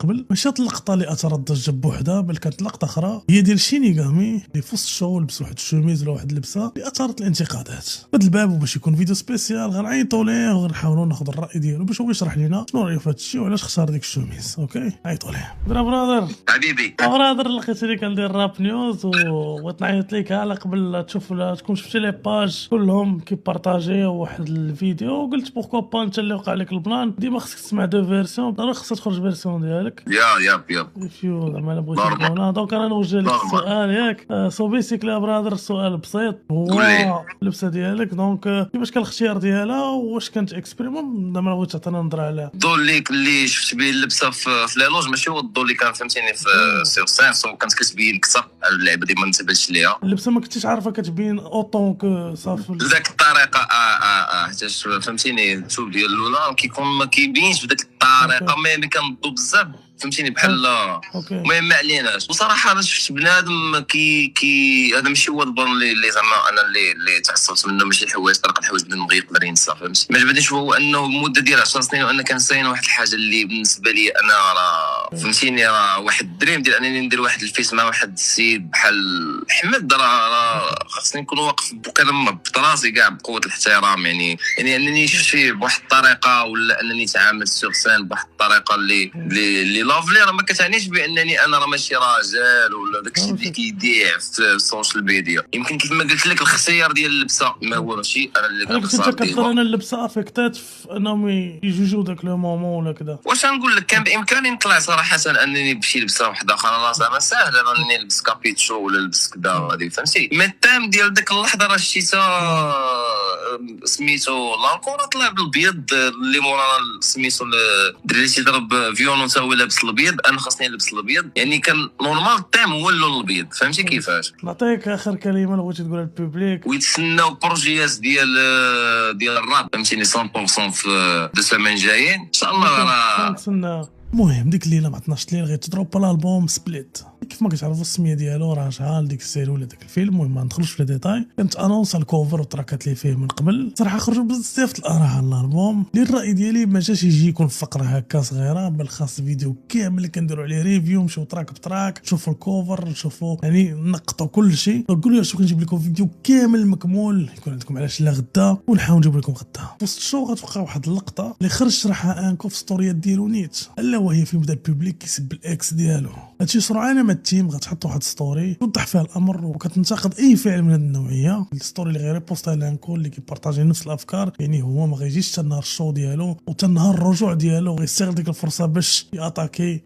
قبل ماشي هاد اللقطه اللي اثرت ضجه بوحدها، بل كانت لقطه اخرى هي ديال شينيغامي اللي في وسط الشغل لبس واحد الشوميز ولا واحد اللبسه اللي اثارت الانتقادات. هاد الباب وباش يكون فيديو سبيسيال غنعيطوا ليه وغنحاولوا ناخذ الراي ديالو باش هو يشرح لنا شنو رايه في هاد الشيء وعلاش اختار ديك الشوميز. اوكي عيطوا ليه. برادر حبيبي برادر لقيتني كندير راب نيوز وبغيت نعيط ليك على قبل تشوف تكون شفتي لي باج كلهم كيبارطاجيو واحد الفيديو، وقلت بوركو با انت اللي وقع لك البلان ديما خصك تسمع دو فيرسيون، ضروري خصها تخرج فيرسيون ديالك. ياب فيو زعما الا بغيتي تكون. دونك انا نوجه لك السؤال ياك. سو بيسيكلي يا برادر السؤال بسيط، هو اللبسه ديالك دونك كيفاش كان الاختيار ديالها واش كانت اكسبيريمون زعما بغيت تعطينا نظره عليها. الضو اللي شفت به اللبسه في لي لوج ماشي هو الضو اللي كان فهمتيني في سير سان، كانت كتبين اكثر اللعبه دي ما انتبهتش ليها. اللبسه ما كنتيش عارفه كتبين اوطون كو صافي بداك الطريقه حيتاش فهمتيني الثوب ديال الاولى كيكون ما كيبينش بداك الطريقه ملي كنضو بزاف فهمتيني بحال. المهم ما عليناش. وصراحه انا شفت بنادم كي هذا ماشي هو البلان اللي زعما انا اللي تعصبت منه، ماشي الحوايج طريقه الحوايج بنادم بغى يقدر ينسى فهمتي. ما عجبنيش هو انه المده ديال 10 سنين وانا كنساين واحد الحاجه اللي بالنسبه لي انا راه فهمتيني راه واحد الدريم ديال انني ندير واحد الفيس مع واحد السيد بحال حمد. راه خاصني نكون واقف بكلام براسي كاع بقوه الاحترام، يعني انني شفت فيه بواحد الطريقه ولا انني تعاملت سور سين بواحد الطريقه اللي لافلي راه ما كتعنيش بانني انا راه ماشي راجل ولا داكشي اللي كيديع في السوشيال ميديا. يمكن كيف ما قلت لك الاختيار ديال اللبسه ما هو ماشي انا اللي كنختار. انت كتظن ان اللبسه افيكتات في انهم يجوجوا داك لو مومون ولا كذا؟ واش نقول لك كان بامكاني نطلع صراحه انني بشي لبسه واحده اخرى، راه زعما ساهل انني نلبس كابيتشو ولا نلبس كذا غادي فهمتي. مي التام ديال ديك اللحظه راه شتيها سميتو لانكور طلع بالابيض اللي مورانا سميتو الدري اللي تيضرب فيونو تا هو لابس الابيض، انا خاصني نلبس الابيض يعني كان نورمال التام هو اللون الابيض فهمتي كيفاش. نعطيك اخر كلمه اللي بغيتي تقولها للبوبليك. ويتسناو بروجيات ديال الراب فهمتيني 100% في دو سيمين جايين ان شاء الله. راه كنتسنى. المهم ديك الليله مع 12 الليل غيتضرب الالبوم سبليت كيف ما كتعرفوا السميه ديالو راجعه لديك السيري ولا داك الفيلم. المهم ما ندخلوش في لي ديتاي. كانت انونس الكوفر والتراكات اللي فيه من قبل صراحه خرجوا بزاف الاراء على الالبوم اللي الراي ديالي ما جاش يجي يكون فقره هكا صغيره، بل خاص فيديو كامل كنديروا عليه ريفيو، نمشيو تراك بتراك نشوفوا الكوفر نشوفوا يعني نقطوا كل شيء. نقولوا شنو كنجيب لكم فيديو كامل مكمول يكون عندكم علاش لا غدا ونحاول نجيب لكم غدا. في وسط الشو غتوقع واحد اللقطه اللي خرج شرحها انكو في ستوريات ديالو نيت، الا وهي في بدا البوبليك كيسب الاكس ديالو. هادشي سرعان ما التيم غتحط واحد ستوري توضح فيها الامر وكتنتقد اي فعل من هذه النوعيه. الستوري اللي غير بوستها لانكو اللي كيبارطاجي نفس الافكار، يعني هو ما غيجيش حتى نهار الشو ديالو وحتى نهار الرجوع ديالو غيستغل ديك الفرصه باش ياتاكي